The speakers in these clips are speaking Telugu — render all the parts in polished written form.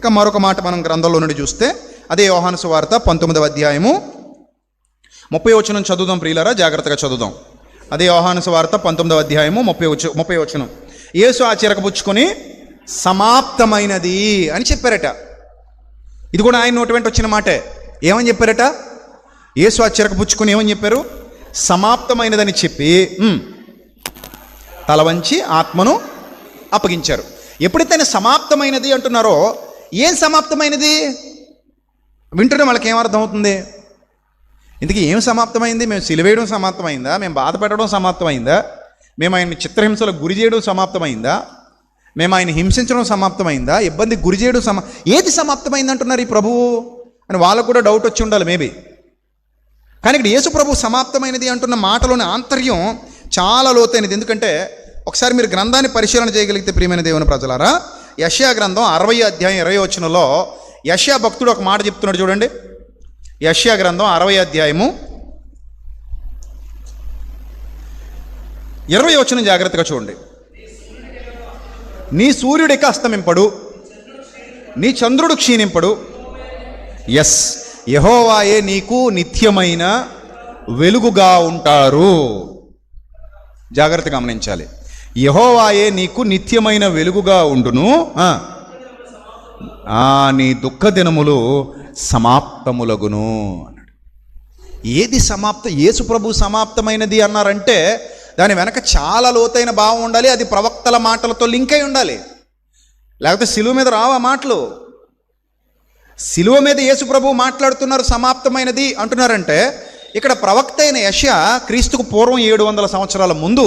ఇక మరొక మాట మనం గ్రంథంలో నుండి చూస్తే అదే యోహాను సువార్త 19వ అధ్యాయము 30వ వచనం చదువుదాం ప్రియులారా, జాగ్రత్తగా చదువుదాం. అదే యోహాను సువార్త 19వ అధ్యాయము 30వ వచనం. యేసు ఆ చిరకపుచ్చుకొని సమాప్తమైనది అని చెప్పారట. ఇది కూడా ఆయన నోటి వెంట వచ్చిన మాటే. ఏమని చెప్పారట? యేసు ఆ చిరకపుచ్చుకొని ఏమని చెప్పారు? సమాప్తమైనదని చెప్పి తల వంచి ఆత్మను అప్పగించారు. ఎప్పుడైతే ఆయన సమాప్తమైనది అంటున్నారో, ఏం సమాప్తమైనది వింటున్న వాళ్ళకి ఏమర్థమవుతుంది? ఇందుకే ఏం సమాప్తమైంది? మేము సిలువేయడం సమాప్తమైందా? మేము బాధ పెట్టడం సమాప్తమైందా? మేము ఆయన చిత్రహింసలకు గురి చేయడం సమాప్తమైందా? మేము ఆయన హింసించడం సమాప్తమైందా? ఇబ్బందికి గురి చేయడం ఏది సమాప్తమైంది అంటున్నారు ఈ ప్రభువు అని వాళ్ళకు కూడా డౌట్ వచ్చి ఉండాలి మేబీ. కానీ ఇక్కడ యేసు ప్రభు సమాప్తమైనది అంటున్న మాటలోని ఆంతర్యం చాలా లోతైనది. ఎందుకంటే ఒకసారి మీరు గ్రంథాన్ని పరిశీలన చేయగలిగితే ప్రియమైన దేవుని ప్రజలారా, యెషయా గ్రంథం 60వ అధ్యాయం 20వ వచనంలో యెషయా భక్తుడు ఒక మాట చెప్తున్నాడు చూడండి. యెషయా గ్రంథం 60వ అధ్యాయము 20వ వచనం జాగ్రత్తగా చూడండి. నీ సూర్యుడికి అస్తమింపడు, నీ చంద్రుడు క్షీణింపడు. ఎస్, యెహోవాయే నీకు నిత్యమైన వెలుగుగా ఉంటారు. జాగ్రత్తగా గమనించాలి. యెహోవాయే నీకు నిత్యమైన వెలుగుగా ఉండును, నీ దుఃఖ దినములు సమాప్తములగును అన్నాడు. ఏది యేసు ప్రభు సమాప్తమైనది అన్నారంటే దాని వెనక చాలా లోతైన భావం ఉండాలి. అది ప్రవక్తల మాటలతో లింక్ అయి ఉండాలి, లేకపోతే సిలువ మీద రావు ఆ మాటలు. సిలువ మీద యేసు ప్రభు మాట్లాడుతున్నారు సమాప్తమైనది అంటున్నారంటే, ఇక్కడ ప్రవక్త అయిన యెషయా క్రీస్తుకు పూర్వం 700 సంవత్సరాల ముందు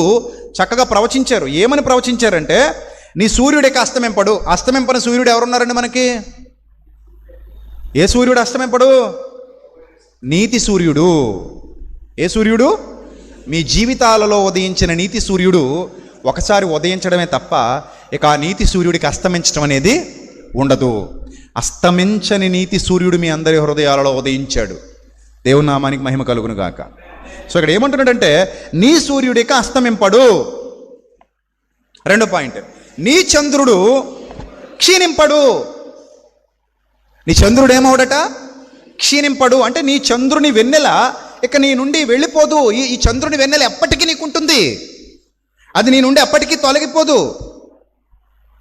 చక్కగా ప్రవచించారు. ఏమని ప్రవచించారంటే, నీ సూర్యుడికి అస్తమింపడు. అస్తమింపని సూర్యుడు ఎవరున్నారండి మనకి? ఏ సూర్యుడు అస్తమింపడు? నీతి సూర్యుడు. ఏ సూర్యుడు? మీ జీవితాలలో ఉదయించిన నీతి సూర్యుడు ఒకసారి ఉదయించడమే తప్ప ఇక ఆ నీతి సూర్యుడికి అస్తమించడం అనేది ఉండదు. అస్తమించని నీతి సూర్యుడు మీ అందరి హృదయాలలో ఉదయించాడు. దేవుని నామానికి మహిమ కలుగును గాక. సో ఇక్కడ ఏమంటున్నాడంటే, నీ సూర్యుడికి అస్తమింపడు. రెండో పాయింట్, నీ చంద్రుడు క్షీణింపడు. నీ చంద్రుడు ఏమవుడట? క్షీణింపడు. అంటే నీ చంద్రుని వెన్నెల ఇక నీ నుండి వెళ్ళిపోదు. ఈ చంద్రుని వెన్నెల ఎప్పటికీ నీకుంటుంది, అది నీ నుండి ఎప్పటికీ తొలగిపోదు.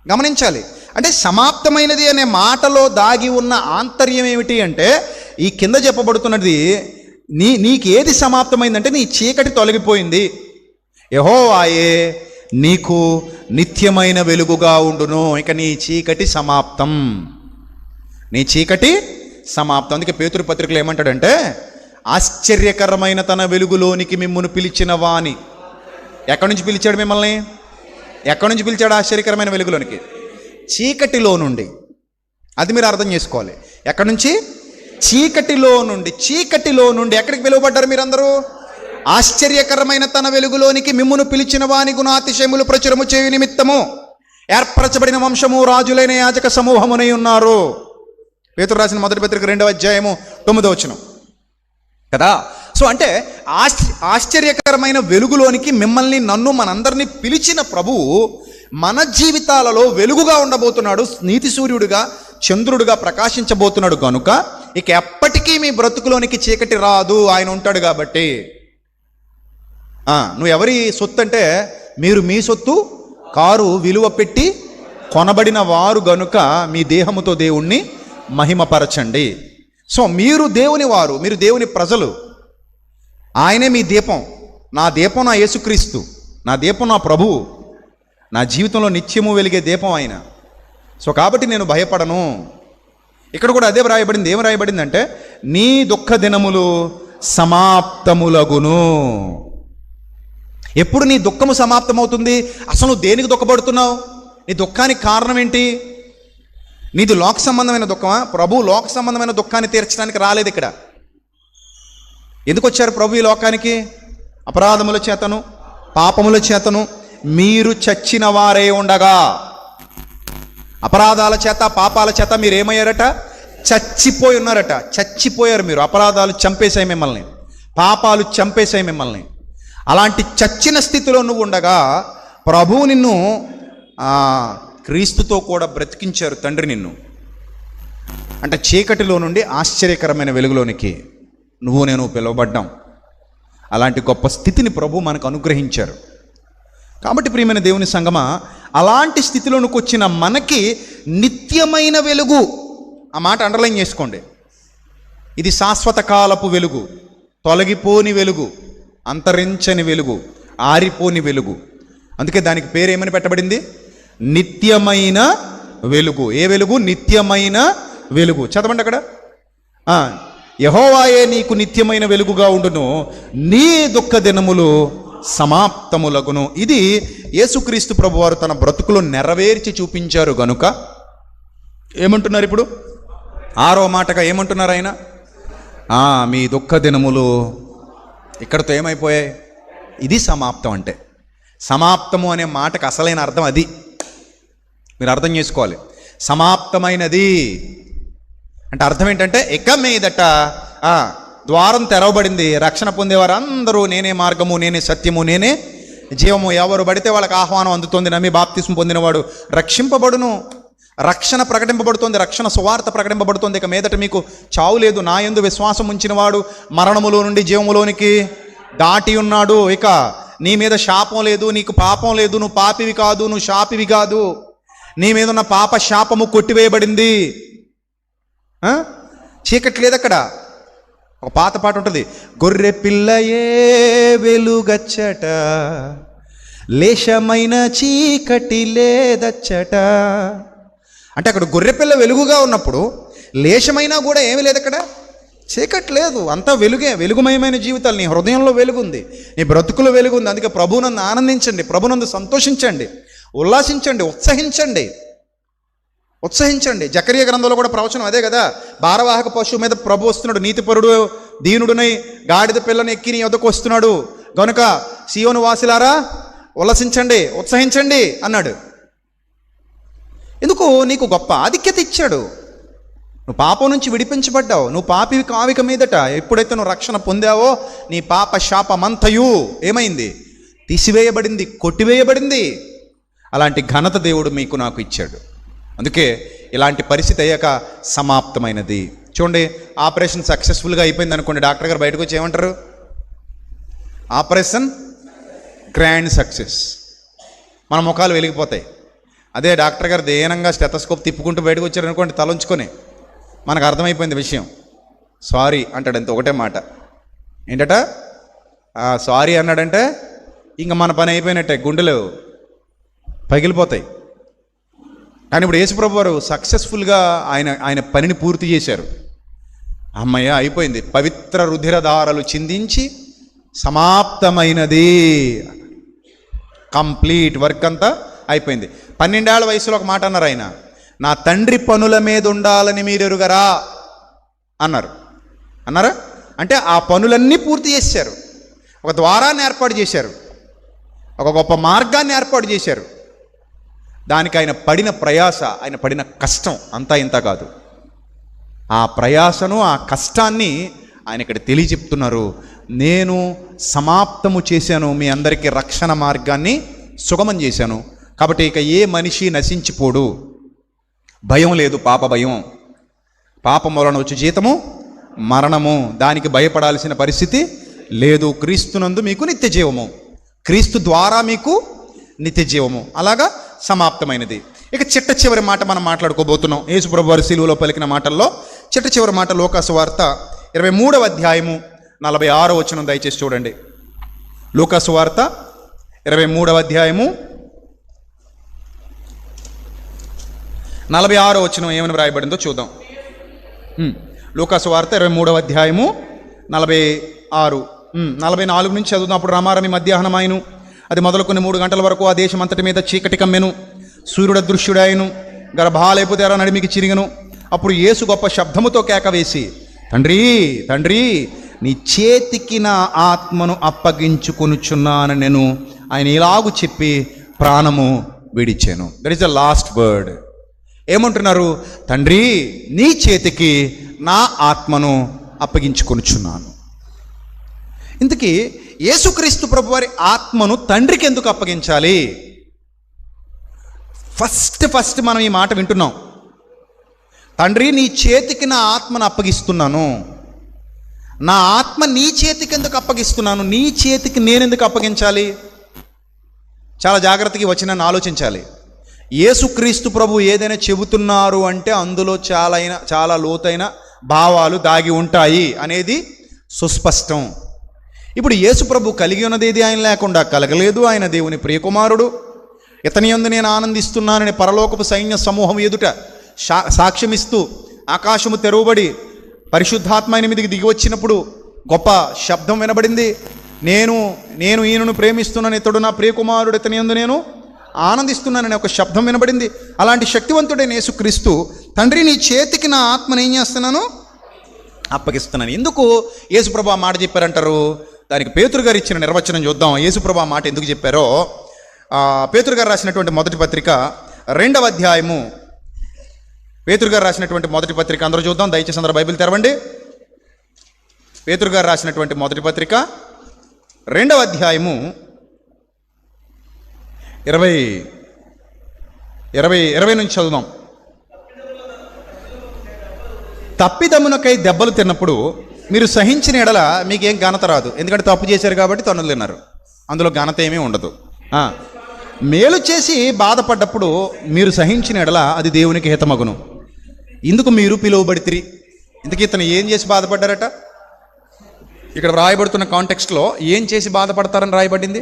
గమనించాలి. అంటే సమాప్తమైనది అనే మాటలో దాగి ఉన్న ఆంతర్యం ఏమిటి అంటే, ఈ కింద చెప్పబడుతున్నది నీకు ఏది సమాప్తమైందంటే నీ చీకటి తొలగిపోయింది. యెహోవాయే నీకు నిత్యమైన వెలుగుగా ఉండును. ఇక నీ చీకటి సమాప్తం, నీ చీకటి సమాప్తం. అందుకే పేతురు పత్రికలు ఏమంటాడంటే, ఆశ్చర్యకరమైన తన వెలుగులోనికి మిమ్మును పిలిచిన వాని. ఎక్కడి నుంచి పిలిచాడు మిమ్మల్ని? ఎక్కడి నుంచి పిలిచాడు ఆశ్చర్యకరమైన వెలుగులోనికి? చీకటిలో నుండి. అది మీరు అర్థం చేసుకోవాలి. ఎక్కడి నుంచి? చీకటిలో నుండి. చీకటిలో నుండి ఎక్కడికి పిలువబడ్డారు మీరందరూ? ఆశ్చర్యకరమైన తన వెలుగులోనికి మిమ్మును పిలిచిన వాని గుణాతిశయములు ప్రచురము చేయు నిమిత్తము ఏర్పరచబడిన వంశము రాజులైన యాజక సమూహమునై ఉన్నారు. పేతురు రాసిన మొదటి పత్రిక 2వ అధ్యాయము 9వ వచనం కదా. సో అంటే ఆశ్చర్యకరమైన వెలుగులోనికి మిమ్మల్ని, నన్ను, మనందరినీ పిలిచిన ప్రభువు మన జీవితాలలో వెలుగుగా ఉండబోతున్నాడు. నీతి సూర్యుడిగా, చంద్రుడిగా ప్రకాశించబోతున్నాడు. కనుక ఇక ఎప్పటికీ మీ బ్రతుకులోనికి చీకటి రాదు, ఆయన ఉంటాడు కాబట్టి. నువ్వు ఎవరి సొత్తు అంటే, మీరు మీ సొత్తు కారు, విలువ పెట్టి కొనబడిన వారు గనుక మీ దేహముతో దేవుణ్ణి మహిమపరచండి. సో మీరు దేవుని వారు, మీరు దేవుని ప్రజలు. ఆయనే మీ దీపం. నా దీపం నా యేసుక్రీస్తు, నా దీపం నా ప్రభువు, నా జీవితంలో నిత్యము వెలిగే దీపం ఆయన. సో కాబట్టి నేను భయపడను. ఇక్కడ కూడా అదే రాయబడింది. ఏం రాయబడిందంటే, నీ దుఃఖ దినములు సమాప్తములగును. ఎప్పుడు నీ దుఃఖము సమాప్తమవుతుంది? అసలు నువ్వు దేనికి దుఃఖపడుతున్నావు? నీ దుఃఖానికి కారణం ఏంటి? నీది లోక సంబంధమైన దుఃఖమా? ప్రభు లోక సంబంధమైన దుఃఖాన్ని తీర్చడానికి రాలేదు ఇక్కడ. ఎందుకు వచ్చారు ప్రభు ఈ లోకానికి? అపరాధముల చేతను, పాపముల చేతను మీరు చచ్చిన వారే ఉండగా. అపరాధాల చేత, పాపాల చేత మీరు ఏమయ్యారట? చచ్చిపోయి ఉన్నారట. చచ్చిపోయారు మీరు. అపరాధాలు చంపేశాయి మిమ్మల్ని, పాపాలు చంపేశాయి మిమ్మల్ని. అలాంటి చచ్చిన స్థితిలో నువ్వు ఉండగా ప్రభువు నిన్ను క్రీస్తుతో కూడా బ్రతికించారు తండ్రి నిన్ను. అంటే చీకటిలో నుండి ఆశ్చర్యకరమైన వెలుగులోనికి నువ్వు నేను పిలువబడ్డాం. అలాంటి గొప్ప స్థితిని ప్రభు మనకు అనుగ్రహించారు. కాబట్టి ప్రియమైన దేవుని సంగమా, అలాంటి స్థితిలోనికి వచ్చిన మనకి నిత్యమైన వెలుగు, ఆ మాట అండర్లైన్ చేసుకోండి. ఇది శాశ్వత కాలపు వెలుగు, తొలగిపోని వెలుగు, అంతరించని వెలుగు, ఆరిపోని వెలుగు. అందుకే దానికి పేరు ఏమని పెట్టబడింది? నిత్యమైన వెలుగు. ఏ వెలుగు? నిత్యమైన వెలుగు. చదవండి అక్కడ. యెహోవాయే నీకు నిత్యమైన వెలుగుగా ఉండును, నీ దుఃఖ దినములు సమాప్తములగును. ఇది యేసుక్రీస్తు ప్రభువారు తన బ్రతుకులో నెరవేర్చి చూపించారు గనుక ఏమంటున్నారు ఇప్పుడు? 6వ మాటగా ఏమంటున్నారు ఆయన? మీ దుఃఖ దినములు ఇక్కడతో ఏమైపోయాయి? ఇది సమాప్తం. అంటే సమాప్తము అనే మాటకు అసలైన అర్థం అది. మీరు అర్థం చేసుకోవాలి. సమాప్తమైనది అంటే అర్థం ఏంటంటే, ఇక మీదట ద్వారం తెరవబడింది, రక్షణ పొందేవారు అందరూ నేనే మార్గము, నేనే సత్యము, నేనే జీవము, ఎవరు పడితే వాళ్ళకి ఆహ్వానం అందుతుంది, నమ్మి బాప్తిస్మం పొందినవాడు రక్షింపబడును. రక్షణ ప్రకటింపబడుతుంది, రక్షణ సువార్త ప్రకటింపబడుతుంది. ఇక మీదట మీకు చావు లేదు. నా యందు విశ్వాసం ఉంచినవాడు మరణములో నుండి జీవములోనికి దాటి ఉన్నాడు. ఇక నీ మీద శాపం లేదు, నీకు పాపం లేదు, నువ్వు పాపివి కాదు, నువ్వు శాపివి కాదు. నీ మీద ఉన్న పాప శాపము కొట్టివేయబడింది. చీకటి లేదు అక్కడ. ఒక పాత పాట ఉంటుంది, గొర్రె పిల్లయే వెలుగచ్చట, లేశమైన చీకటి లేదచ్చట. అంటే అక్కడ గొర్రెపిల్ల వెలుగుగా ఉన్నప్పుడు లేశమైనా కూడా ఏమీ లేదు అక్కడ, చీకటి లేదు, అంతా వెలుగే. వెలుగుమయమైన జీవితాలు. నీ హృదయంలో వెలుగుంది, నీ బ్రతుకులో వెలుగుంది. అందుకే ప్రభునందు ఆనందించండి, ప్రభునందు సంతోషించండి, ఉల్లాసించండి, ఉత్సహించండి. జకరియా గ్రంథంలో కూడా ప్రవచనం అదే కదా. భారవాహక పశువు మీద ప్రభు వస్తున్నాడు, నీతిపరుడు దీనుడునై గాడిద పిల్లని ఎక్కి నీ వద్దకు వస్తున్నాడు గనుక సీయోను వాసులారా ఉల్లసించండి, ఉత్సహించండి అన్నాడు. ఎందుకు? నీకు గొప్ప ఆధిక్యత ఇచ్చాడు. నువ్వు పాపం నుంచి విడిపించబడ్డావు, నువ్వు పాపివి కావిక మీదట. ఎప్పుడైతే నువ్వు రక్షణ పొందావో నీ పాప శాపమంతయు ఏమైంది? తీసివేయబడింది, కొట్టివేయబడింది. అలాంటి ఘనత దేవుడు మీకు నాకు ఇచ్చాడు. అందుకే ఇలాంటి పరిస్థితి అయ్యాక సమాప్తమైనది. చూడండి, ఆపరేషన్ సక్సెస్ఫుల్గా అయిపోయింది అనుకోండి, డాక్టర్ గారు బయటకు వచ్చి ఏమంటారు? Operation grand success. మన ముఖాలు వెలిగిపోతాయి. అదే డాక్టర్ గారు దేనంగా స్టెతస్కోప్ తిప్పుకుంటూ బయటకు వచ్చారనుకోండి, తలంచుకొని, మనకు అర్థమైపోయింది విషయం. సారీ అంటాడు, అంత ఒకటే మాట. ఏంటట? సారీ అన్నాడంటే ఇంకా మన పని అయిపోయినట్టే, గుండెలు పగిలిపోతాయి. కానీ ఇప్పుడు యేసుప్రభు వారు సక్సెస్ఫుల్గా ఆయన పనిని పూర్తి చేశారు. అమ్మయ్య అయిపోయింది, పవిత్ర రుధిరధారలు చిందించి సమాప్తమైనది, కంప్లీట్ వర్క్ అంతా అయిపోయింది. 12 ఏళ్ల వయసులో ఒక మాట అన్నారు ఆయన, నా తండ్రి పనుల మీద ఉండాలని మీరు ఎరుగరా అన్నారా? అంటే ఆ పనులన్నీ పూర్తి చేశారు. ఒక ద్వారాన్ని ఏర్పాటు చేశారు, ఒక గొప్ప మార్గాన్ని ఏర్పాటు చేశారు. దానికి ఆయన పడిన ప్రయాస, ఆయన పడిన కష్టం అంతా ఇంత కాదు. ఆ ప్రయాసను, ఆ కష్టాన్ని ఆయన ఇక్కడ తెలియచెప్తున్నారు. నేను సమాప్తము చేశాను, మీ అందరికీ రక్షణ మార్గాన్ని సుగమం చేశాను. కాబట్టి ఇక ఏ మనిషి నశించిపోడు. భయం లేదు, పాప భయం. పాపం వలన వచ్చే జీతము మరణము. దానికి భయపడాల్సిన పరిస్థితి లేదు. క్రీస్తునందు మీకు నిత్య జీవము, క్రీస్తు ద్వారా మీకు నిత్య జీవము. అలాగా సమాప్తమైనది. ఇక చిట్ట చివరి మాట మనం మాట్లాడుకోబోతున్నాం. యేసుప్రభు వారి శిలువలో పలికిన మాటల్లో చిట్ట చివరి మాట లూకాసు వార్త 23వ అధ్యాయము 46వ వచనం దయచేసి చూడండి. లూకాసు వార్త 23వ అధ్యాయము 46వ వచనం ఏమని వ్రాయబడిందో చూద్దాం. లూకాసు వార్త 23వ అధ్యాయము 46, 44 నుంచి చదువుదాం. అప్పుడు రమారమి మధ్యాహ్నం ఆయను, అది మొదలుకొని 3 గంటల వరకు ఆ దేశం అంతటి మీద చీకటి కమ్మెను, సూర్యుడు అదృశ్యుడాయను, గర్భాలయపు తెర నడిమికి చిరిగను. అప్పుడు యేసు గొప్ప శబ్దముతో కేక వేసి, తండ్రి తండ్రి, నీ చేతికి నా ఆత్మను అప్పగించుకొనుచున్నాను నేను ఆయన ఇలాగు చెప్పి ప్రాణము విడిచాను. That is the last word. ఏమంటున్నారు? తండ్రి, నీ చేతికి నా ఆత్మను అప్పగించుకొనుచున్నాను. ఇంతకీ యేసుక్రీస్తు ప్రభువారి ఆత్మను తండ్రికి ఎందుకు అప్పగించాలి? ఫస్ట్ మనం ఈ మాట వింటున్నాం. తండ్రి నీ చేతికి నా ఆత్మను అప్పగిస్తున్నాను. నా ఆత్మ నీ చేతికి ఎందుకు అప్పగిస్తున్నాను? నీ చేతికి నేనెందుకు అప్పగించాలి? చాలా జాగ్రత్తగా వచ్చిన ఆలోచించాలి. యేసుక్రీస్తు ప్రభు ఏదైనా చెబుతున్నారు అంటే అందులో చాలా లోతైన భావాలు దాగి ఉంటాయి అనేది సుస్పష్టం. ఇప్పుడు యేసు ప్రభు కలిగి ఉన్నది ఏది ఆయన లేకుండా కలగలేదు. ఆయన దేవుని ప్రియకుమారుడు. ఇతని యందు నేను ఆనందిస్తున్నానని పరలోకపు సైన్య సమూహం ఎదుట సాక్ష్యమిస్తూ ఆకాశము తెరవబడి పరిశుద్ధాత్మ ఆయన మీదకి దిగి వచ్చినప్పుడు గొప్ప శబ్దం వినబడింది. నేను ఈయనను ప్రేమిస్తున్నాను, ఇతడు నా ప్రియకుమారుడు, ఇతని యందు నేను ఆనందిస్తున్నానని ఒక శబ్దం వినబడింది. అలాంటి శక్తివంతుడైన యేసుక్రీస్తు తండ్రి నీ చేతికి నా ఆత్మను ఏం చేస్తున్నాను? అప్పగిస్తున్నాను. ఎందుకు యేసుప్రభు ఆ మాట చెప్పారంటారు? దానికి పేతురు గారు ఇచ్చిన నిర్వచనం చూద్దాం. యేసుప్రభు ఆ మాట ఎందుకు చెప్పారో పేతురు గారు రాసినటువంటి మొదటి పత్రిక 2వ అధ్యాయము. పేతురు గారు రాసినటువంటి మొదటి పత్రిక అందరూ చూద్దాం. దయచేసి అందరూ బైబిల్ తెరవండి. పేతురు గారు రాసినటువంటి మొదటి పత్రిక 2వ అధ్యాయము 20 నుంచి చదువుదాం. తప్పిదమునకై దెబ్బలు తిన్నప్పుడు మీరు సహించిన ఎడల మీకేం ఘనత రాదు, ఎందుకంటే తప్పు చేశారు కాబట్టి తన్నులు తిన్నారు, అందులో ఘనత ఏమీ ఉండదు. మేలు చేసి బాధపడ్డప్పుడు మీరు సహించిన ఎడల అది దేవునికి హితమగును. ఇందుకు మీరు పిలువబడితిరి. ఇందుకు ఇతను ఏం చేసి బాధపడ్డారట? ఇక్కడ రాయబడుతున్న కాంటెక్స్ట్లో ఏం చేసి బాధపడతారని రాయబడింది?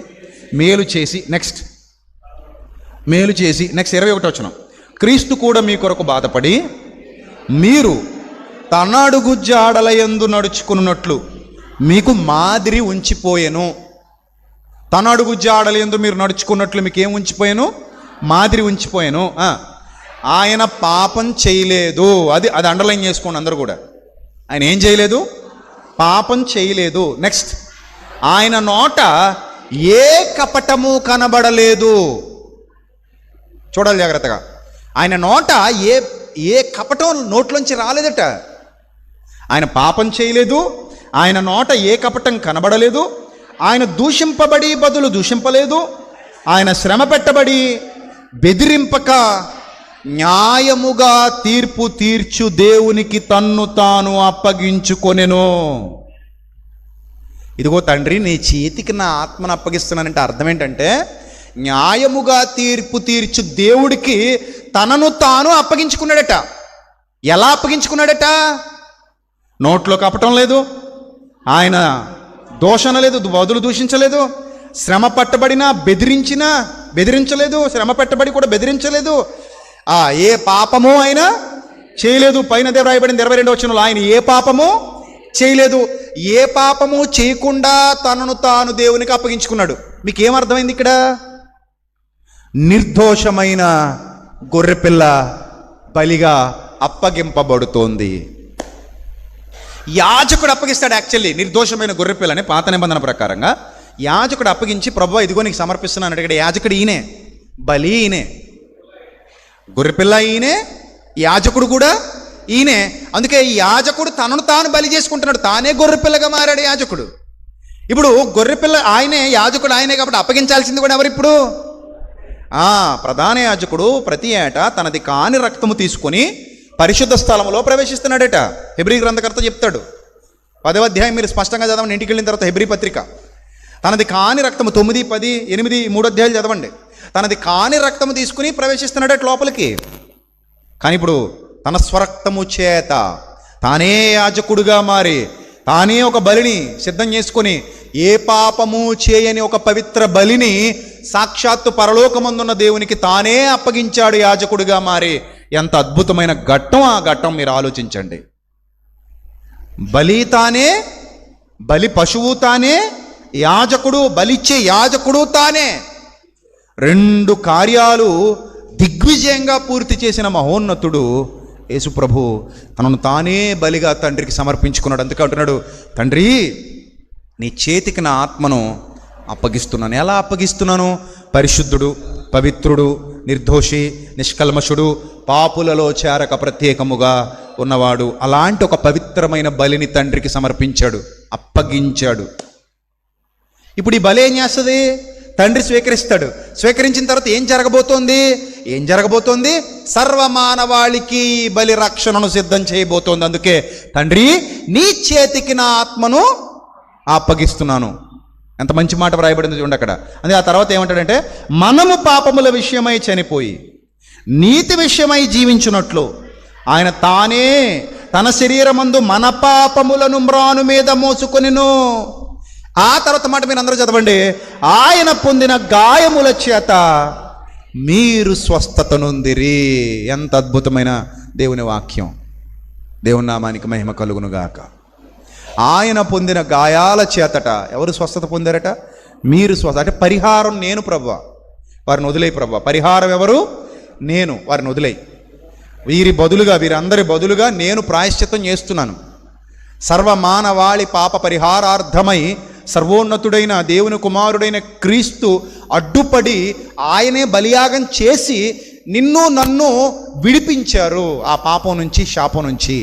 మేలు చేసి. నెక్స్ట్ 21వ వచనం. క్రీస్తు కూడా మీ కొరకు బాధపడి మీరు తన అడుగు జాడలయందు నడుచుకున్నట్లు మీకు మాదిరి ఉంచిపోయెను. తన అడుగు జాడలయందు మీరు నడుచుకున్నట్లు మీకు ఏం ఉంచిపోయాను? మాదిరి ఉంచిపోయాను. ఆయన పాపం చేయలేదు. అది అండర్లైన్ చేసుకోండి అందరూ కూడా. ఆయన ఏం చేయలేదు? పాపం చేయలేదు. నెక్స్ట్, ఆయన నోట ఏ కపటము కనబడలేదు. చూడాలి జాగ్రత్తగా. ఆయన నోట ఏ కపటం నోట్లోంచి రాలేదట. ఆయన పాపం చేయలేదు. ఆయన నోట ఏ కపటం కనబడలేదు. ఆయన దూషింపబడి బదులు దూషింపలేదు. ఆయన శ్రమ పెట్టబడి బెదిరింపక న్యాయముగా తీర్పు తీర్చు దేవునికి తన్ను తాను అప్పగించుకొనెను. ఇదిగో తండ్రి నీ చేతికి నా ఆత్మను అప్పగిస్తున్నానంటే అర్థం ఏంటంటే న్యాయముగా తీర్పు తీర్చు దేవుడికి తనను తాను అప్పగించుకున్నాడట. ఎలా అప్పగించుకున్నాడట? నోట్లో కపటం లేదు, ఆయన దోషణ లేదు, బదులు దూషించలేదు, శ్రమ పట్టబడినా బెదిరించలేదు, శ్రమ పట్టబడి కూడా బెదిరించలేదు, ఏ పాపము ఆయన చేయలేదు. పైన దేవ రాయబడింది 22వ వచనంలో ఆయన ఏ పాపము చేయలేదు. ఏ పాపము చేయకుండా తనను తాను దేవునికి అప్పగించుకున్నాడు. మీకేమర్థమైంది ఇక్కడ? నిర్దోషమైన గొర్రెపిల్ల బలిగా అప్పగింపబడుతోంది. యాజకుడు అప్పగిస్తాడు. యాక్చువల్లీ నిర్దోషమైన గొర్రెపిల్లని పాత నిబంధన ప్రకారంగా యాజకుడు అప్పగించి ప్రభువా ఇదిగో నీకు సమర్పిస్తున్నాను అడిగాడు. యాజకుడు ఈయనే, బలి ఈయనే, గొర్రెపిల్ల ఈయనే, యాజకుడు కూడా ఈయనే. అందుకే యాజకుడు తనను తాను బలి చేసుకుంటున్నాడు. తానే గొర్రెపిల్లగా మారాడు యాజకుడు. ఇప్పుడు గొర్రెపిల్ల ఆయనే, యాజకుడు ఆయనే కాబట్టి అప్పగించాల్సింది కూడా ఎవరు? ఇప్పుడు ప్రధాన యాజకుడు ప్రతి ఏటా తనది కాని రక్తము తీసుకొని పరిశుద్ధ స్థలంలో ప్రవేశిస్తున్నాడట. హెబ్రీ గ్రంథకర్త చెప్తాడు. 10వ అధ్యాయం మీరు స్పష్టంగా చదవండి. ఇంటికి వెళ్ళిన తర్వాత హెబ్రీ పత్రిక. తనది కాని రక్తము 9, 10, 8, 3 అధ్యాయాలు చదవండి. తనది కాని రక్తము తీసుకుని ప్రవేశిస్తున్నాడట లోపలికి. కానీ ఇప్పుడు తన స్వరక్తము చేత తానే యాజకుడుగా మారి తానే ఒక బలిని సిద్ధం చేసుకొని ఏ పాపము చేయని ఒక పవిత్ర బలిని సాక్షాత్తు పరలోకమందున్న దేవునికి తానే అప్పగించాడు యాజకుడిగా మారి. ఎంత అద్భుతమైన ఘట్టం! ఆ ఘట్టం మీరు ఆలోచించండి. బలి తానే, బలి పశువు తానే, యాజకుడు బలిచ్చే యాజకుడు తానే. 2 కార్యాలు దిగ్విజయంగా పూర్తి చేసిన మహోన్నతుడు యేసుప్రభు తనను తానే బలిగా తండ్రికి సమర్పించుకున్నాడు. అందుకే అంటున్నాడు, తండ్రి నీ చేతికి నా ఆత్మను అప్పగిస్తున్నాను. ఎలా అప్పగిస్తున్నాను? పరిశుద్ధుడు, పవిత్రుడు, నిర్దోషి, నిష్కల్మషుడు, పాపులలో చేరక ప్రత్యేకముగా ఉన్నవాడు. అలాంటి ఒక పవిత్రమైన బలిని తండ్రికి సమర్పించాడు, అప్పగించాడు. ఇప్పుడు ఈ బలి ఏం చేస్తుంది? తండ్రి స్వీకరిస్తాడు. స్వీకరించిన తర్వాత ఏం జరగబోతోంది? సర్వమానవాళికి బలి రక్షణను సిద్ధం చేయబోతోంది. అందుకే తండ్రి, నీ చేతికి నా ఆత్మను అప్పగిస్తున్నాను. ఎంత మంచి మాట వ్రాయబడింది చూడండి అక్కడ. అదే ఆ తర్వాత ఏమంటాడంటే, మనము పాపముల విషయమై చనిపోయి నీతి విషయమై జీవించున్నట్లు ఆయన తానే తన శరీరమందు మన పాపములను మ్రాను మీద మోసుకొనెను. ఆ తర్వాత మాట మీరు అందరూ చదవండి. ఆయన పొందిన గాయముల చేత మీరు స్వస్థత నొందిరి. ఎంత అద్భుతమైన దేవుని వాక్యం. దేవుని నామానికి మహిమ కలుగునుగాక. ఆయన పొందిన గాయాల చేతట ఎవరు స్వస్థత పొందారట? మీరు అంటే పరిహారం నేను ప్రభువా, వారిని వదిలేయి ప్రభువా. పరిహారం ఎవరు? నేను, వారిని వదిలేయి. వీరందరి బదులుగా నేను ప్రాయశ్చిత్తం చేస్తున్నాను. సర్వమానవాళి పాప పరిహారార్థమై సర్వోన్నతుడైన దేవుని కుమారుడైన క్రీస్తు అడ్డుపడి ఆయనే బలియాగం చేసి నిన్ను నన్ను విడిపించారు ఆ పాపం నుంచి, శాపం నుంచి.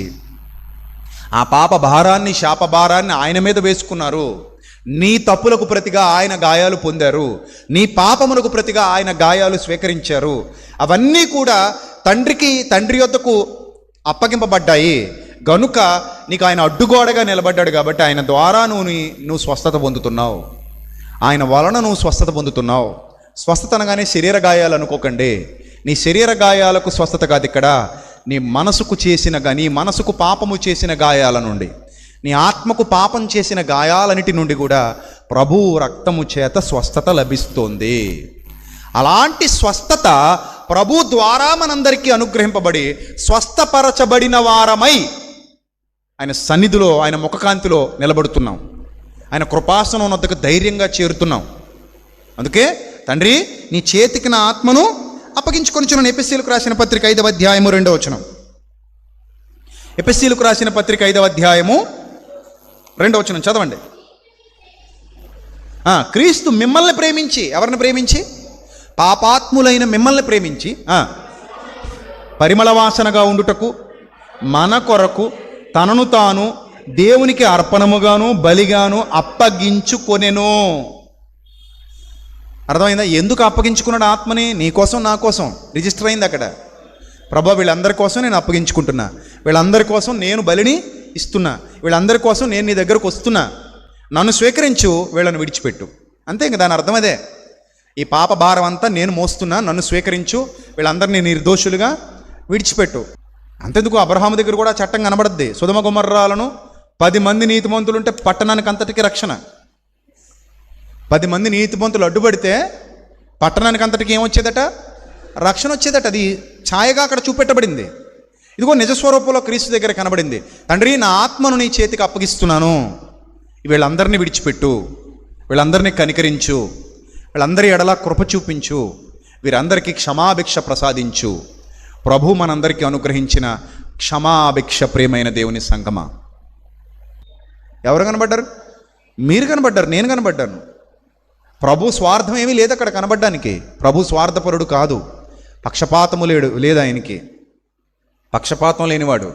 ఆ పాప భారాన్ని, శాప భారాన్ని ఆయన మీద వేసుకున్నారు. నీ తప్పులకు ప్రతిగా ఆయన గాయాలు పొందారు. నీ పాపములకు ప్రతిగా ఆయన గాయాలు స్వీకరించారు. అవన్నీ కూడా తండ్రి యొద్దకు అప్పగింపబడ్డాయి. గనుక నీకు ఆయన అడ్డుగోడగా నిలబడ్డాడు కాబట్టి ఆయన ద్వారా నువ్వు స్వస్థత పొందుతున్నావు. ఆయన వలన నువ్వు స్వస్థత పొందుతున్నావు. స్వస్థత అనగానే శరీర గాయాలు అనుకోకండి. నీ శరీర గాయాలకు స్వస్థత కాదు ఇక్కడ. నీ మనసుకు పాపము చేసిన గాయాల నుండి, నీ ఆత్మకు పాపం చేసిన గాయాలన్నిటి నుండి కూడా ప్రభువు రక్తము చేత స్వస్థత లభిస్తోంది. అలాంటి స్వస్థత ప్రభు ద్వారా మనందరికీ అనుగ్రహింపబడి స్వస్థపరచబడిన వారమై ఆయన సన్నిధిలో, ఆయన ముఖకాంతిలో నిలబడుతున్నాం. ఆయన కృపాసనం వద్దకు ధైర్యంగా చేరుతున్నాం. అందుకే తండ్రి, నీ చేతికి నా ఆత్మను అప్పగించుకొనిచున్నాను. ఎఫెసీయులకు రాసిన పత్రిక 5వ అధ్యాయము 2వ వచనం. ఎఫెసీయులకు రాసిన పత్రిక 5వ అధ్యాయము 2వ వచనం చదవండి. క్రీస్తు మిమ్మల్ని ప్రేమించి, ఎవరిని ప్రేమించి? పాపాత్ములైన మిమ్మల్ని ప్రేమించి పరిమళ వాసనగా ఉండుటకు మన కొరకు తనను తాను దేవునికి అర్పణముగాను బలిగాను అప్పగించుకొనెను. అర్థమైందా? ఎందుకు అప్పగించుకున్నాడు ఆత్మని? నీ కోసం, నా కోసం రిజిస్టర్ అయింది అక్కడ. ప్రభా, వీళ్ళందరి కోసం నేను అప్పగించుకుంటున్నా, వీళ్ళందరి కోసం నేను బలిని ఇస్తున్నా, వీళ్ళందరి కోసం నేను నీ దగ్గరకు వస్తున్నా, నన్ను స్వీకరించు, వీళ్ళని విడిచిపెట్టు. అంతే ఇంకా దాని అర్థం అదే. ఈ పాప భారం అంతా నేను మోస్తున్నా, నన్ను స్వీకరించు, వీళ్ళందరినీ నిర్దోషులుగా విడిచిపెట్టు. అంతెందుకు, అబ్రహాము దగ్గర కూడా చట్టం కనబడద్ది. సొదొమ గొమొర్రాలను 10 మంది నీతిమంతులుంటే పట్టణానికి అంతటికి రక్షణ. 10 మంది నీతిమంతులు అడ్డుపడితే పట్టణానికి అంతటికి ఏమొచ్చేదట? రక్షణ వచ్చేదట. అది ఛాయగా అక్కడ చూపెట్టబడింది. ఇదిగో నిజస్వరూపంలో క్రీస్తు దగ్గర కనబడింది. తండ్రి, నా ఆత్మను నీ చేతికి అప్పగిస్తున్నాను, వీళ్ళందరినీ విడిచిపెట్టు, వీళ్ళందరినీ కనికరించు, వీళ్ళందరి ఎడలా కృప చూపించు, వీరందరికీ క్షమాభిక్ష ప్రసాదించు. ప్రభు మనందరికీ అనుగ్రహించిన క్షమాభిక్ష ప్రేమైన దేవుని సంగమా. ఎవరు కనబడ్డారు? మీరు కనబడ్డారు, నేను కనబడ్డాను. ప్రభు స్వార్థం ఏమీ లేదు అక్కడ కనబడ్డానికి. ప్రభు స్వార్థపరుడు కాదు. పక్షపాతము లేదు ఆయనకి. పక్షపాతం లేనివాడు.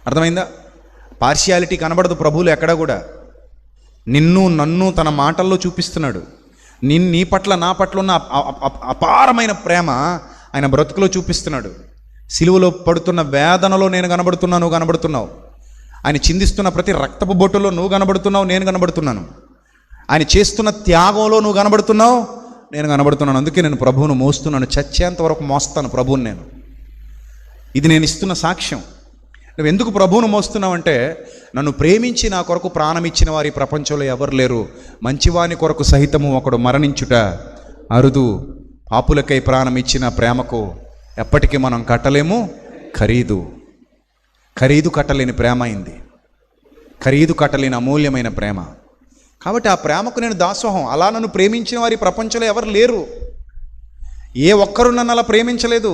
అర్థమైందా? పార్షియాలిటీ కనబడదు ప్రభువులు ఎక్కడా కూడా. నిన్ను నన్ను తన మాటల్లో చూపిస్తున్నాడు. నీ పట్ల నా పట్ల ఉన్న అపారమైన ప్రేమ ఆయన బ్రతుకులో చూపిస్తున్నాడు. సిలువలో పడుతున్న వేదనలో నేను కనబడుతున్నా, నువ్వు కనబడుతున్నావు. ఆయన చిందిస్తున్న ప్రతి రక్తపు బొట్టులో నువ్వు కనబడుతున్నావు, నేను కనబడుతున్నాను. ఆయన చేస్తున్న త్యాగంలో నువ్వు కనబడుతున్నావు, నేను కనబడుతున్నాను. అందుకే నేను ప్రభువును మోస్తున్నాను, చచ్చేంత వరకు మోస్తాను ప్రభువుని నేను. ఇది నేను ఇస్తున్న సాక్ష్యం. నువ్వు ఎందుకు ప్రభువును మోస్తున్నావంటే, నన్ను ప్రేమించి నా కొరకు ప్రాణం ఇచ్చిన వారి ప్రపంచంలో ఎవరు లేరు. మంచివాని కొరకు సహితము ఒకడు మరణించుట అరుదు. పాపులకై ప్రాణం ఇచ్చిన ప్రేమకు ఎప్పటికీ మనం కట్టలేము ఖరీదు కట్టలేని ప్రేమ అయింది. ఖరీదు కట్టలేని అమూల్యమైన ప్రేమ. కాబట్టి ఆ ప్రేమకు నేను దాసోహం. అలా నన్ను ప్రేమించిన వారి ప్రపంచంలో ఎవరు లేరు. ఏ ఒక్కరు నన్ను అలా ప్రేమించలేదు.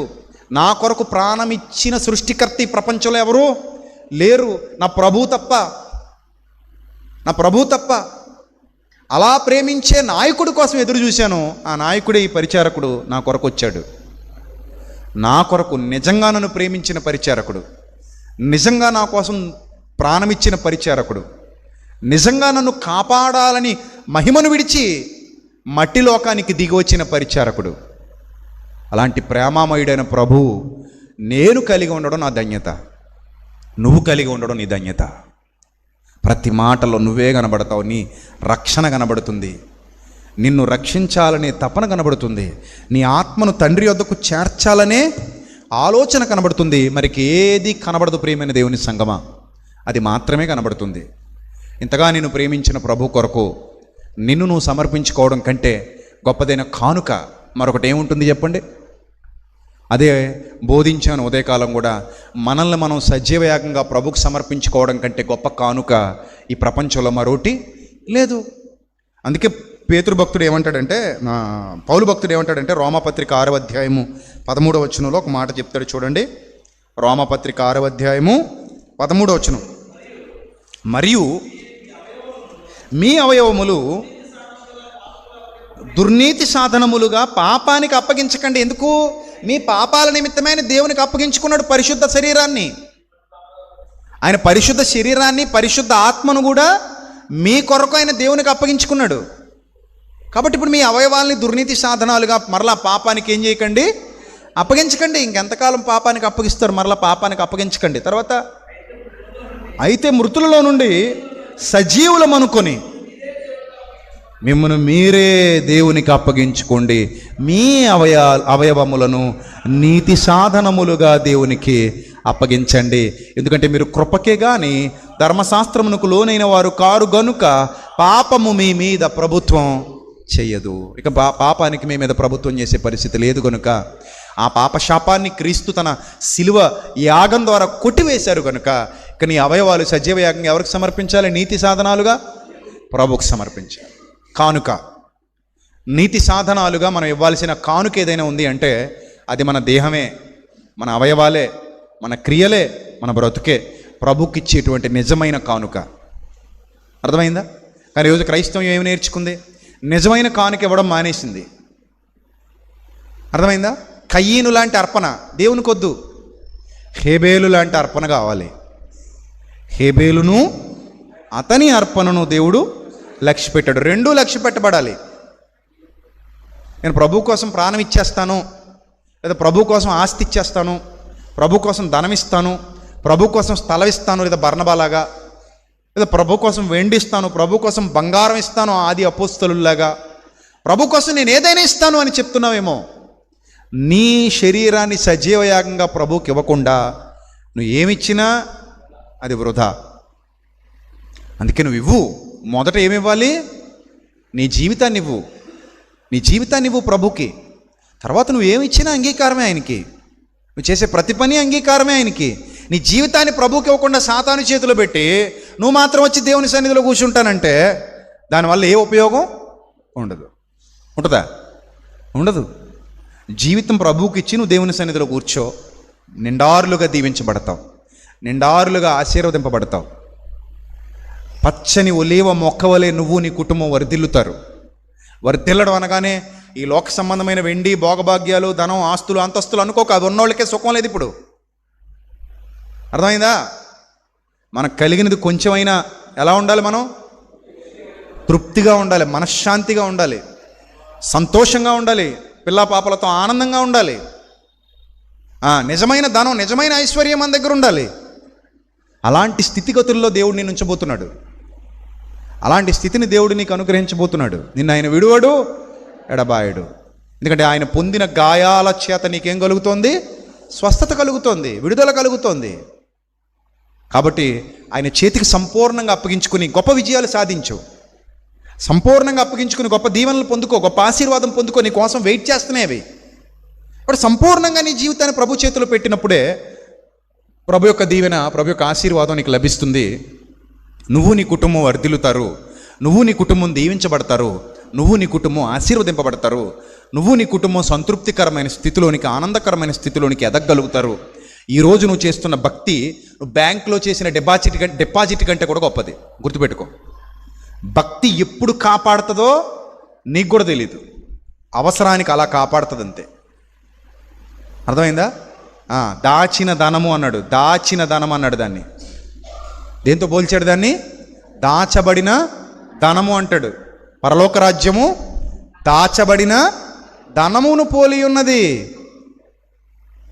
నా కొరకు ప్రాణం ఇచ్చిన సృష్టికర్త ఈ ప్రపంచంలో ఎవరు లేరు, నా ప్రభు తప్ప. అలా ప్రేమించే నాయకుడి కోసం ఎదురు చూశాను. ఆ నాయకుడే ఈ పరిచారకుడు నా కొరకు వచ్చాడు. నా కొరకు నిజంగా నన్ను ప్రేమించిన పరిచారకుడు, నిజంగా నా కోసం ప్రాణమిచ్చిన పరిచారకుడు, నిజంగా నన్ను కాపాడాలని మహిమను విడిచి మట్టి లోకానికి దిగి వచ్చిన పరిచారకుడు. అలాంటి ప్రేమామయుడైన ప్రభువు నేను కలిగి ఉండడం నా ధన్యత, నువ్వు కలిగి ఉండడం నీ ధన్యత. ప్రతి మాటలో నువ్వే కనబడతావు, నీ రక్షణ కనబడుతుంది, నిన్ను రక్షించాలనే తపన కనబడుతుంది, నీ ఆత్మను తండ్రి వద్దకు చేర్చాలనే ఆలోచన కనబడుతుంది. మరికి ఏది కనబడదు ప్రియమైన దేవుని సంగమా, అది మాత్రమే కనబడుతుంది. ఇంతగా నిన్ను ప్రేమించిన ప్రభు కొరకు నిన్ను నువ్వు సమర్పించుకోవడం కంటే గొప్పదైన కానుక మరొకటి ఏముంటుంది చెప్పండి? అదే బోధించాను ఉదయకాలం కూడా, మనల్ని మనం సజీవయాగంగా ప్రభుకు సమర్పించుకోవడం కంటే గొప్ప కానుక ఈ ప్రపంచంలో మరోటి లేదు. అందుకే పేతురు భక్తుడు ఏమంటాడంటే, పౌలు భక్తుడు ఏమంటాడంటే, రోమాపత్రిక 6వ అధ్యాయము 13వ వచనంలో ఒక మాట చెప్తాడు చూడండి. రోమాపత్రిక 6వ అధ్యాయము 13వ వచనం, మరియు మీ అవయవములు దుర్నీతి సాధనములుగా పాపానికి అప్పగించకండి. ఎందుకు? మీ పాపాల నిమిత్తమైన దేవునికి అప్పగించుకున్నాడు పరిశుద్ధ శరీరాన్ని. ఆయన పరిశుద్ధ శరీరాన్ని, పరిశుద్ధ ఆత్మను కూడా మీ కొరకు ఆయన దేవునికి అప్పగించుకున్నాడు. కాబట్టి ఇప్పుడు మీ అవయవాల్ని దుర్నీతి సాధనాలుగా మరలా పాపానికి ఏం చేయకండి, అప్పగించకండి. ఇంకెంతకాలం పాపానికి అప్పగిస్తారు? మరలా పాపానికి అప్పగించకండి. తర్వాత అయితే మృతులలో నుండి సజీవులం అనుకొని మిమ్మల్ని మీరే దేవునికి అప్పగించుకోండి, మీ అవయవములను నీతి సాధనములుగా దేవునికి అప్పగించండి. ఎందుకంటే మీరు కృపకే గాని ధర్మశాస్త్రమునకు లోనైన వారు కారు గనుక పాపము మీ మీద ప్రభుత్వం చెయ్యదు. ఇక పాపానికి మీ మీద ప్రభుత్వం చేసే పరిస్థితి లేదు కనుక ఆ పాప శాపాన్ని క్రీస్తు తన శిలువ యాగం ద్వారా కొట్టివేశారు కనుక ఇక నీ అవయవాలు సజీవ యాగంగా ఎవరికి సమర్పించాలి? నీతి సాధనాలుగా ప్రభువుకు సమర్పించాలి. కానుక, నీతి సాధనాలుగా మనం ఇవ్వాల్సిన కానుక ఏదైనా ఉంది అంటే అది మన దేహమే, మన అవయవాలే, మన క్రియలే, మన బ్రతుకే ప్రభుకి ఇచ్చేటువంటి నిజమైన కానుక. అర్థమైందా? కానీ ఈరోజు క్రైస్తవం ఏమి నేర్చుకుంది? నిజమైన కానుక ఇవ్వడం మానేసింది. అర్థమైందా? కయ్యను లాంటి అర్పణ దేవునికి వద్దు, హేబేలు లాంటి అర్పణ కావాలి. హేబేలును అతని అర్పణను దేవుడు లక్ష్య పెట్టాడు. రెండూ లక్ష్య పెట్టబడాలి. నేను ప్రభు కోసం ప్రాణం ఇచ్చేస్తాను, లేదా ప్రభు కోసం ఆస్తి ఇచ్చేస్తాను, ప్రభు కోసం ధనం ఇస్తాను, ప్రభు కోసం స్థలం ఇస్తాను, లేదా బర్నబాలాగా, లేదా ప్రభు కోసం వెండి ఇస్తాను, ప్రభు కోసం బంగారం ఇస్తాను ఆది అపోస్తలులాగా, ప్రభు కోసం నేను ఏదైనా ఇస్తాను అని చెప్తున్నావేమో. నీ శరీరాన్ని సజీవయాగంగా ప్రభువుకి ఇవ్వకుండా నువ్వు ఏమిచ్చినా అది వృధా. అందుకే నువ్వు ఇవ్వు. మొదట ఏమివ్వాలి? నీ జీవితాన్ని ఇవ్వు. నీ జీవితాన్ని ఇవ్వు ప్రభుకి. తర్వాత నువ్వు ఏమిచ్చినా అంగీకారమే ఆయనకి. నువ్వు చేసే ప్రతి పని అంగీకారమే ఆయనకి. నీ జీవితాన్ని ప్రభుకి ఇవ్వకుండా సాతాను చేతిలో పెట్టి నువ్వు మాత్రం వచ్చి దేవుని సన్నిధిలో కూర్చుంటానంటే దానివల్ల ఏ ఉపయోగం ఉండదు. ఉంటుందా? ఉండదు. జీవితం ప్రభువుకి ఇచ్చి నువ్వు దేవుని సన్నిధిలో కూర్చో, నిండారులుగా దీవించబడతావు, నిండారులుగా ఆశీర్వదింపబడతావు. పచ్చని ఒలీవ మొక్కవలే నువ్వు నీ కుటుంబం వర్ధిల్లుతారు. వర్ధిల్లడం అనగానే ఈ లోక సంబంధమైన వెండి భోగభాగ్యాలు, ధనం, ఆస్తులు, అంతస్తులు అనుకోక. అది ఉన్నోళ్ళకే సుఖం లేదు ఇప్పుడు. అర్థమైందా? మనకు కలిగినది కొంచెమైనా ఎలా ఉండాలి? మనం తృప్తిగా ఉండాలి, మనశ్శాంతిగా ఉండాలి, సంతోషంగా ఉండాలి, పిల్లా పాపలతో ఆనందంగా ఉండాలి. నిజమైన ధనం, నిజమైన ఐశ్వర్యం మన దగ్గర ఉండాలి. అలాంటి స్థితిగతుల్లో దేవుడు నిన్ను ఉంచబోతున్నాడు. అలాంటి స్థితిని దేవుడు నీకు అనుగ్రహించబోతున్నాడు. నిన్ను ఆయన విడువడు, ఎడబాయడు. ఎందుకంటే ఆయన పొందిన గాయాల చేత నీకేం కలుగుతోంది? స్వస్థత కలుగుతోంది, విడుదల కలుగుతోంది. కాబట్టి ఆయన చేతికి సంపూర్ణంగా అప్పగించుకుని గొప్ప విజయాలు సాధించు. సంపూర్ణంగా అప్పగించుకుని గొప్ప దీవెనలు పొందుకో, గొప్ప ఆశీర్వాదం పొందుకో. నీ కోసం వెయిట్ చేస్తున్నాయి అవి. ఇప్పుడు సంపూర్ణంగా నీ జీవితాన్ని ప్రభు చేతిలో పెట్టినప్పుడే ప్రభు యొక్క దీవెన, ప్రభు యొక్క ఆశీర్వాదం నీకు లభిస్తుంది. నువ్వు నీ కుటుంబం వర్ధిల్లుతారు, నువ్వు నీ కుటుంబం దీవించబడతారు, నువ్వు నీ కుటుంబం ఆశీర్వదింపబడతారు, నువ్వు నీ కుటుంబం సంతృప్తికరమైన స్థితిలోనికి, ఆనందకరమైన స్థితిలోనికి ఎదగలుగుతారు. ఈరోజు నువ్వు చేస్తున్న భక్తి నువ్వు బ్యాంకులో చేసిన డిపాజిట్ కంటే కూడా గొప్పది. గుర్తుపెట్టుకో. భక్తి ఎప్పుడు కాపాడుతుందో నీకు కూడా తెలీదు. అవసరానికి అలా కాపాడుతుంది అంతే. అర్థమైందా? దాచిన ధనము అన్నాడు, దాచిన ధనం అన్నాడు. దాన్ని దేంతో పోల్చాడు? దాన్ని దాచబడిన ధనము అంటాడు. పరలోక రాజ్యము దాచబడిన ధనమును పోలి ఉన్నది.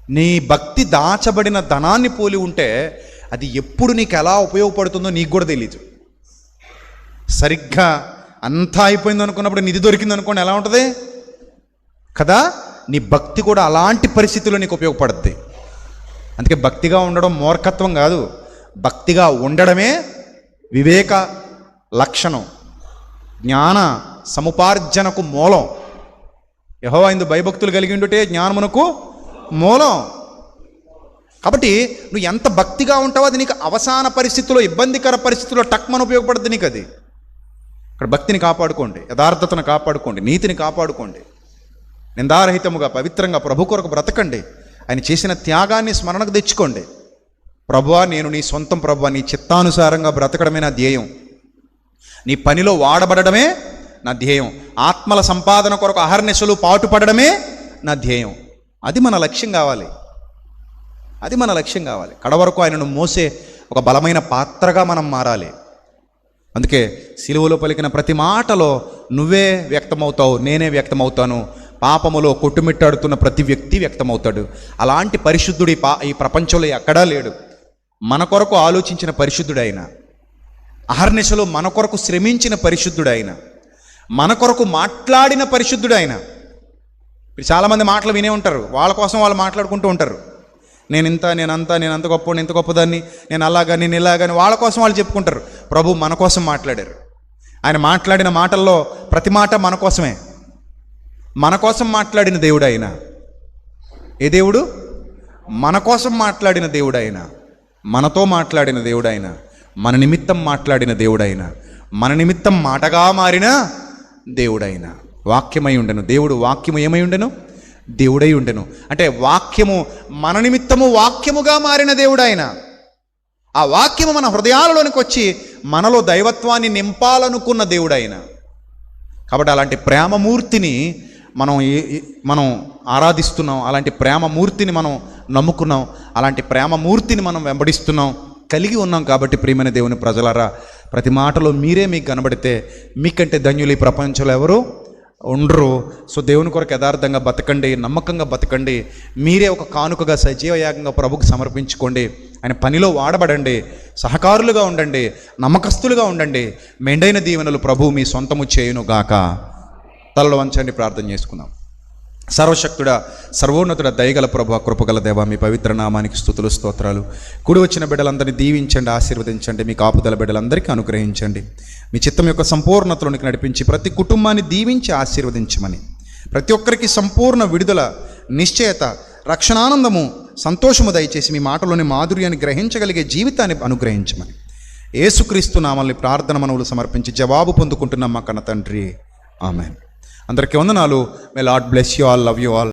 నీ భక్తి దాచబడిన ధనాన్ని పోలి ఉంటే అది ఎప్పుడు నీకు ఎలా ఉపయోగపడుతుందో నీకు కూడా తెలియదు. సరిగ్గా అంతా అయిపోయింది అనుకున్నప్పుడు నిధి దొరికింది అనుకోండి, ఎలా ఉంటుంది కదా? నీ భక్తి కూడా అలాంటి పరిస్థితుల్లో నీకు ఉపయోగపడుద్ది. అందుకే భక్తిగా ఉండడం మూర్ఖత్వం కాదు, భక్తిగా ఉండడమే వివేక లక్షణం, జ్ఞాన సముపార్జనకు మూలం. యెహోవా యందు భయభక్తులు కలిగి ఉండుటే జ్ఞానమునకు మూలం. కాబట్టి నువ్వు ఎంత భక్తిగా ఉంటావో అది నీకు అవసాన పరిస్థితుల్లో, ఇబ్బందికర పరిస్థితుల్లో టక్మని ఉపయోగపడుతుంది నీకు అది. ఇక్కడ భక్తిని కాపాడుకోండి, యథార్థతను కాపాడుకోండి, నీతిని కాపాడుకోండి, నిందారహితముగా పవిత్రంగా ప్రభు కొరకు బ్రతకండి. ఆయన చేసిన త్యాగాన్ని స్మరణకు తెచ్చుకోండి. ప్రభువా, నేను నీ సొంతం ప్రభువా, నీ చిత్తానుసారంగా బ్రతకడమే నా ధ్యేయం, నీ పనిలో వాడబడడమే నా ధ్యేయం, ఆత్మల సంపాదన కొరకు అహర్నిశలు పాటుపడడమే నా ధ్యేయం. అది మన లక్ష్యం కావాలి, అది మన లక్ష్యం కావాలి. కడవరకు ఆయనను మోసే ఒక బలమైన పాత్రగా మనం మారాలి. అందుకే సిలువలో పలికిన ప్రతి మాటలో నువ్వే వ్యక్తమవుతావు, నేనే వ్యక్తమవుతాను, పాపములో కొట్టుమిట్టాడుతున్న ప్రతి వ్యక్తి వ్యక్తమవుతాడు. అలాంటి పరిశుద్ధుడు ఈ ప్రపంచంలో ఎక్కడా లేడు. మన కొరకు ఆలోచించిన పరిశుద్ధుడైన, అహర్నిశలో మన కొరకు శ్రమించిన పరిశుద్ధుడైన, మన కొరకు మాట్లాడిన పరిశుద్ధుడైన. ఇప్పుడు చాలామంది మాటలు వినే ఉంటారు, వాళ్ళ కోసం వాళ్ళు మాట్లాడుకుంటూ ఉంటారు. నేనంత గొప్ప, ఇంత గొప్పదాన్ని, నేను అలాగా, నేను ఇలాగని వాళ్ళ కోసం వాళ్ళు చెప్పుకుంటారు. ప్రభు మన కోసం మాట్లాడారు. ఆయన మాట్లాడిన మాటల్లో ప్రతి మాట మన కోసమే. మన కోసం మాట్లాడిన దేవుడు ఆయన. ఏ దేవుడు? మన కోసం మాట్లాడిన దేవుడు ఆయన, మనతో మాట్లాడిన దేవుడు ఆయన, మన నిమిత్తం మాట్లాడిన దేవుడు ఆయన, మన నిమిత్తం మాటగా మారిన దేవుడైన. వాక్యమై ఉండెను, దేవుడు వాక్యము ఏమై ఉండెను? దేవుడై ఉండెను. అంటే వాక్యము మన నిమిత్తము వాక్యముగా మారిన దేవుడు ఆయన. ఆ వాక్యము మన హృదయాలలోనికి వచ్చి మనలో దైవత్వాన్ని నింపాలనుకున్న దేవుడు ఆయన. కాబట్టి అలాంటి ప్రేమమూర్తిని మనం ఆరాధిస్తున్నాం, అలాంటి ప్రేమమూర్తిని మనం నమ్ముకున్నాం, అలాంటి ప్రేమమూర్తిని మనం వెంబడిస్తున్నాం, కలిగి ఉన్నాం. కాబట్టి ప్రియమైన దేవుని ప్రజలారా, ప్రతి మాటలో మీరే మీకు కనబడితే మీకంటే ధన్యులు ఈ ప్రపంచంలో ఎవరు ఉండరు. సో దేవుని కొరకు యథార్థంగా బతకండి, నమ్మకంగా బతకండి. మీరే ఒక కానుకగా సజీవయాగంగా ప్రభుకు సమర్పించుకోండి. ఆయన పనిలో వాడబడండి, సహకారులుగా ఉండండి, నమ్మకస్తులుగా ఉండండి. మెండైన దీవెనలు ప్రభు మీ సొంతము చేయును గాక. తలలో వంచండి, ప్రార్థన చేసుకుందాం. సర్వశక్తుడా, సర్వోన్నతుడ, దయగల ప్రభు, కృపగల దేవ, మీ పవిత్ర నామానికి స్తుతులు, స్తోత్రాలు. కూడి వచ్చిన బిడ్డలందరినీ దీవించండి, ఆశీర్వదించండి, మీ కాపుదల బిడ్డలందరికీ అనుగ్రహించండి. మీ చిత్తం యొక్క సంపూర్ణతలోనికి నడిపించి ప్రతి కుటుంబాన్ని దీవించి ఆశీర్వదించమని, ప్రతి ఒక్కరికి సంపూర్ణ విడుదల, నిశ్చయత, రక్షణానందము, సంతోషము దయచేసి మీ మాటలోని మాధుర్యాన్ని గ్రహించగలిగే జీవితాన్ని అనుగ్రహించమని యేసుక్రీస్తు నామల్ని ప్రార్థన మనవులు సమర్పించి జవాబు పొందుకుంటున్నాం మా కన్న తండ్రి. ఆమెన్. అందరికీ వందనాలు. May Lord bless you all, love you all.